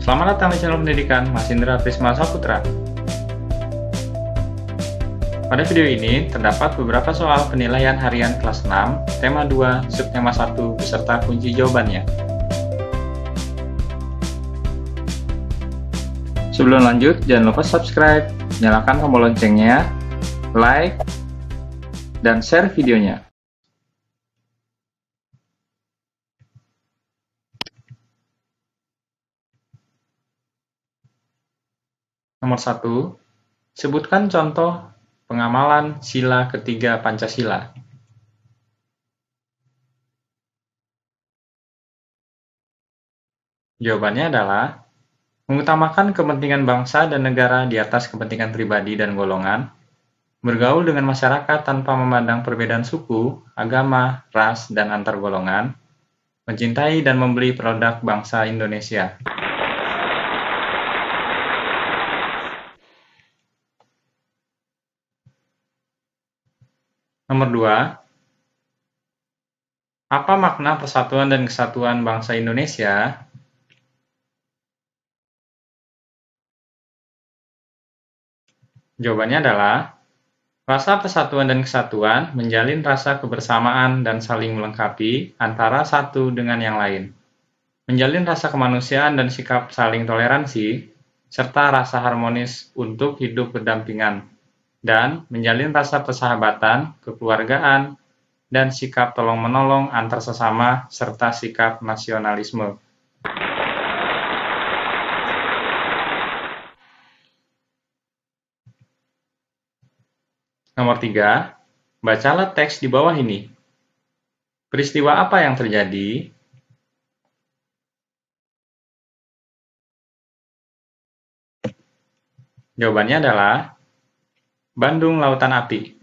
Selamat datang di channel pendidikan Mas Indra Prisma Saputra. Pada video ini terdapat beberapa soal penilaian harian kelas 6, tema 2, subtema 1, beserta kunci jawabannya. Sebelum lanjut, jangan lupa subscribe, nyalakan tombol loncengnya, like, dan share videonya. Nomor 1. Sebutkan contoh pengamalan sila ketiga Pancasila. Jawabannya adalah mengutamakan kepentingan bangsa dan negara di atas kepentingan pribadi dan golongan, bergaul dengan masyarakat tanpa memandang perbedaan suku, agama, ras, dan antar golongan, mencintai dan membeli produk bangsa Indonesia. Nomor 2. Apa makna persatuan dan kesatuan bangsa Indonesia? Jawabannya adalah rasa persatuan dan kesatuan menjalin rasa kebersamaan dan saling melengkapi antara satu dengan yang lain, menjalin rasa kemanusiaan dan sikap saling toleransi, serta rasa harmonis untuk hidup berdampingan, dan menjalin rasa persahabatan, kekeluargaan, dan sikap tolong-menolong antar sesama, serta sikap nasionalisme. Nomor 3. Bacalah teks di bawah ini. Peristiwa apa yang terjadi? Jawabannya adalah Bandung Lautan Api.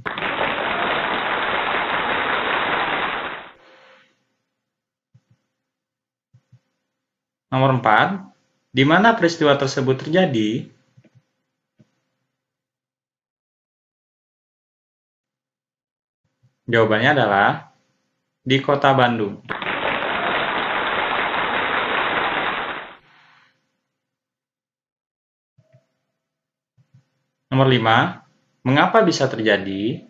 Nomor 4. Di mana peristiwa tersebut terjadi? Jawabannya adalah di Kota Bandung. Nomor 5. Mengapa bisa terjadi?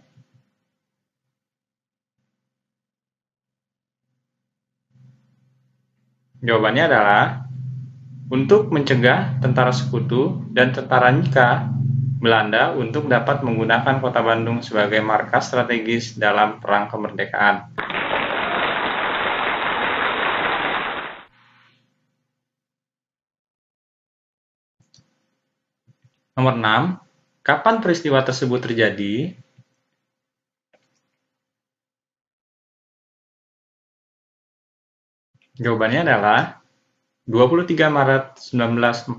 Jawabannya adalah untuk mencegah tentara sekutu dan tentara Nika Belanda untuk dapat menggunakan Kota Bandung sebagai markas strategis dalam Perang Kemerdekaan. Nomor 6. Kapan peristiwa tersebut terjadi? Jawabannya adalah 23 Maret 1946.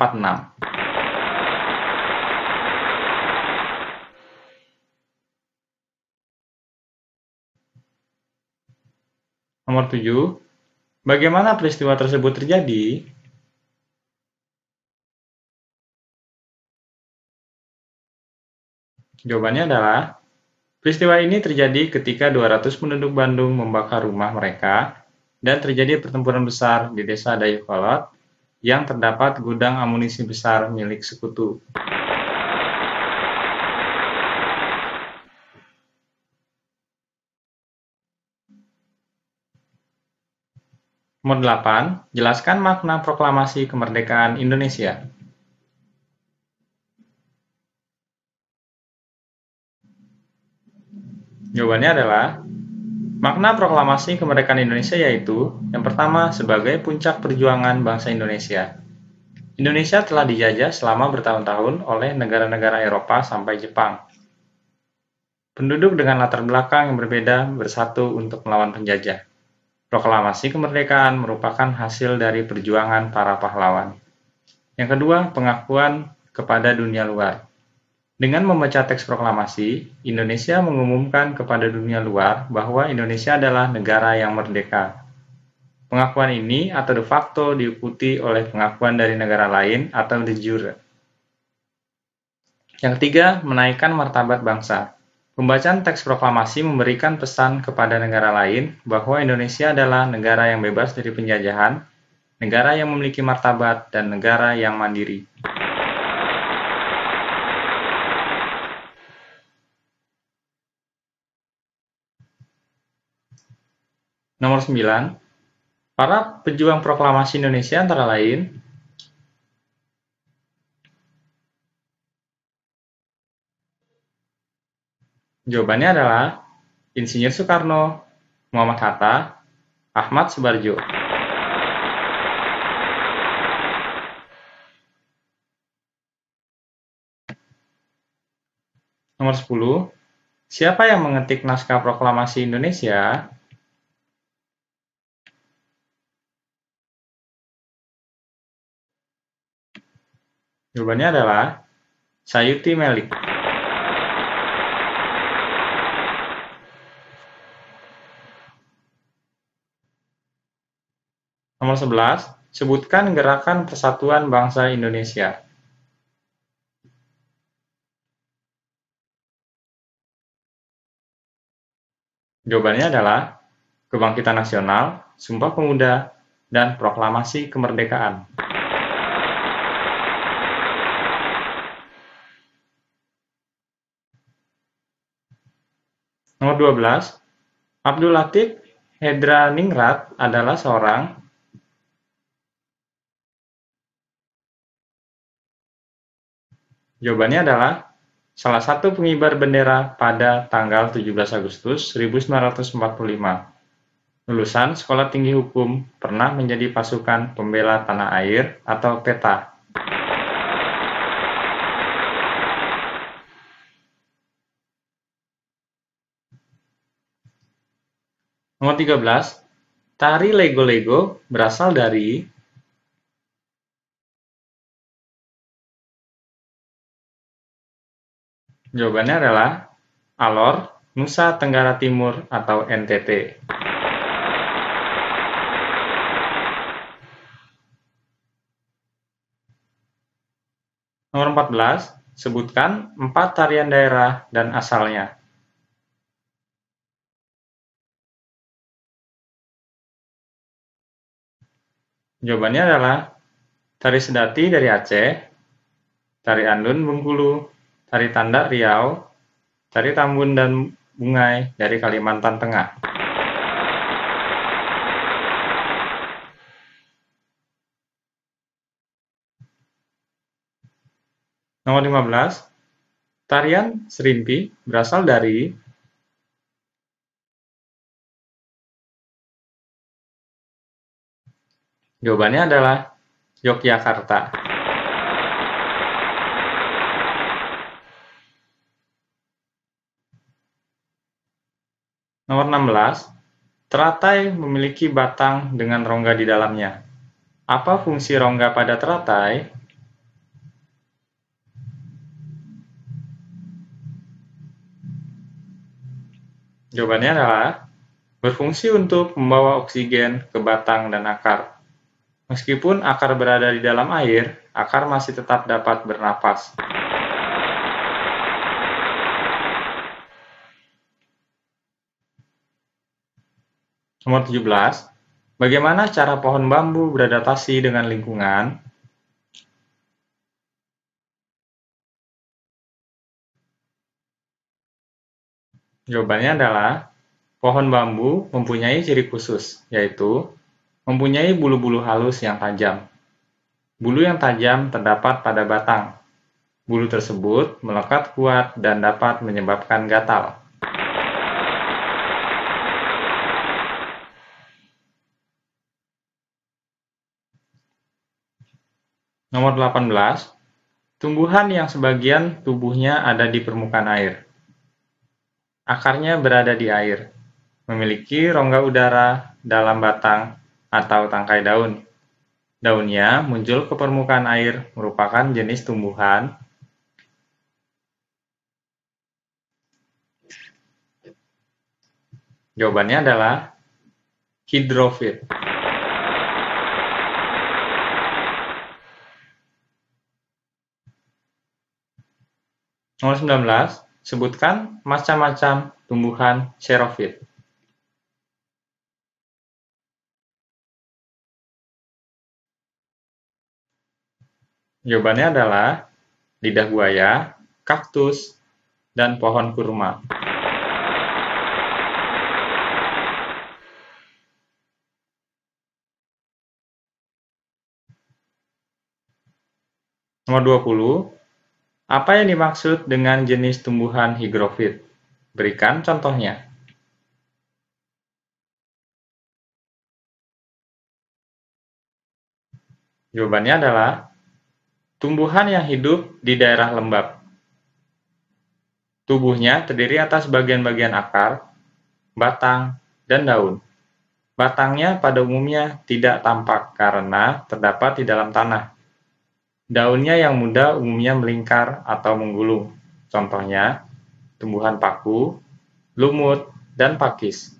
Nomor 7. Bagaimana peristiwa tersebut terjadi? Jawabannya adalah peristiwa ini terjadi ketika 200 penduduk Bandung membakar rumah mereka dan terjadi pertempuran besar di desa Dayeuhkolot yang terdapat gudang amunisi besar milik sekutu. Nomor 8. Jelaskan makna proklamasi kemerdekaan Indonesia. Jawabannya adalah makna proklamasi kemerdekaan Indonesia yaitu yang pertama sebagai puncak perjuangan bangsa Indonesia. Indonesia telah dijajah selama bertahun-tahun oleh negara-negara Eropa sampai Jepang. Penduduk dengan latar belakang yang berbeda bersatu untuk melawan penjajah. Proklamasi kemerdekaan merupakan hasil dari perjuangan para pahlawan. Yang kedua, pengakuan kepada dunia luar. Dengan membaca teks proklamasi, Indonesia mengumumkan kepada dunia luar bahwa Indonesia adalah negara yang merdeka. Pengakuan ini atau de facto diikuti oleh pengakuan dari negara lain atau de jure. Yang ketiga, menaikkan martabat bangsa. Pembacaan teks proklamasi memberikan pesan kepada negara lain bahwa Indonesia adalah negara yang bebas dari penjajahan negara yang memiliki martabat, dan negara yang mandiri. Nomor 9. Para pejuang proklamasi Indonesia antara lain jawabannya adalah Insinyur Soekarno, Muhammad Hatta, Ahmad Subarjo. Nomor 10. Siapa yang mengetik naskah proklamasi Indonesia? Jawabannya adalah Sayuti Melik. Nomor 11. Sebutkan Gerakan Persatuan Bangsa Indonesia. Jawabannya adalah Kebangkitan Nasional, Sumpah Pemuda, dan Proklamasi Kemerdekaan. Nomor 12. Abdul Latif Hedraningrat adalah seorang. Jawabannya adalah salah satu pengibar bendera pada tanggal 17 Agustus 1945. Lulusan Sekolah Tinggi Hukum, pernah menjadi pasukan pembela tanah air atau PETA. Nomor 13. Tari Lego-Lego berasal dari. Jawabannya adalah Alor, Nusa Tenggara Timur atau NTT. Nomor 14. Sebutkan 4 tarian daerah dan asalnya. Jawabannya adalah Tari Sedati dari Aceh, Tari Andun Bengkulu, Tari Tandak Riau, Tari Tambun dan Bungai dari Kalimantan Tengah. Nomor 15. Tarian Serimpi berasal dari. Jawabannya adalah Yogyakarta. Nomor 16. Teratai memiliki batang dengan rongga di dalamnya. Apa fungsi rongga pada teratai? Jawabannya adalah berfungsi untuk membawa oksigen ke batang dan akar. Meskipun akar berada di dalam air, akar masih tetap dapat bernapas. Nomor 17. Bagaimana cara pohon bambu beradaptasi dengan lingkungan? Jawabannya adalah pohon bambu mempunyai ciri khusus, yaitu mempunyai bulu-bulu halus yang tajam. Bulu yang tajam terdapat pada batang. Bulu tersebut melekat kuat dan dapat menyebabkan gatal. Nomor 18. Tumbuhan yang sebagian tubuhnya ada di permukaan air. Akarnya berada di air, memiliki rongga udara dalam batang atau tangkai daun. Daunnya muncul ke permukaan air merupakan jenis tumbuhan. Jawabannya adalah hidrofit. Nomor 19. Sebutkan macam-macam tumbuhan xerofit. Jawabannya adalah lidah buaya, kaktus, dan pohon kurma. Nomor 20. Apa yang dimaksud dengan jenis tumbuhan higrofit? Berikan contohnya. Jawabannya adalah tumbuhan yang hidup di daerah lembab. Tubuhnya terdiri atas bagian-bagian akar, batang, dan daun. Batangnya pada umumnya tidak tampak karena terdapat di dalam tanah. Daunnya yang muda umumnya melingkar atau menggulung. Contohnya, tumbuhan paku, lumut, dan pakis.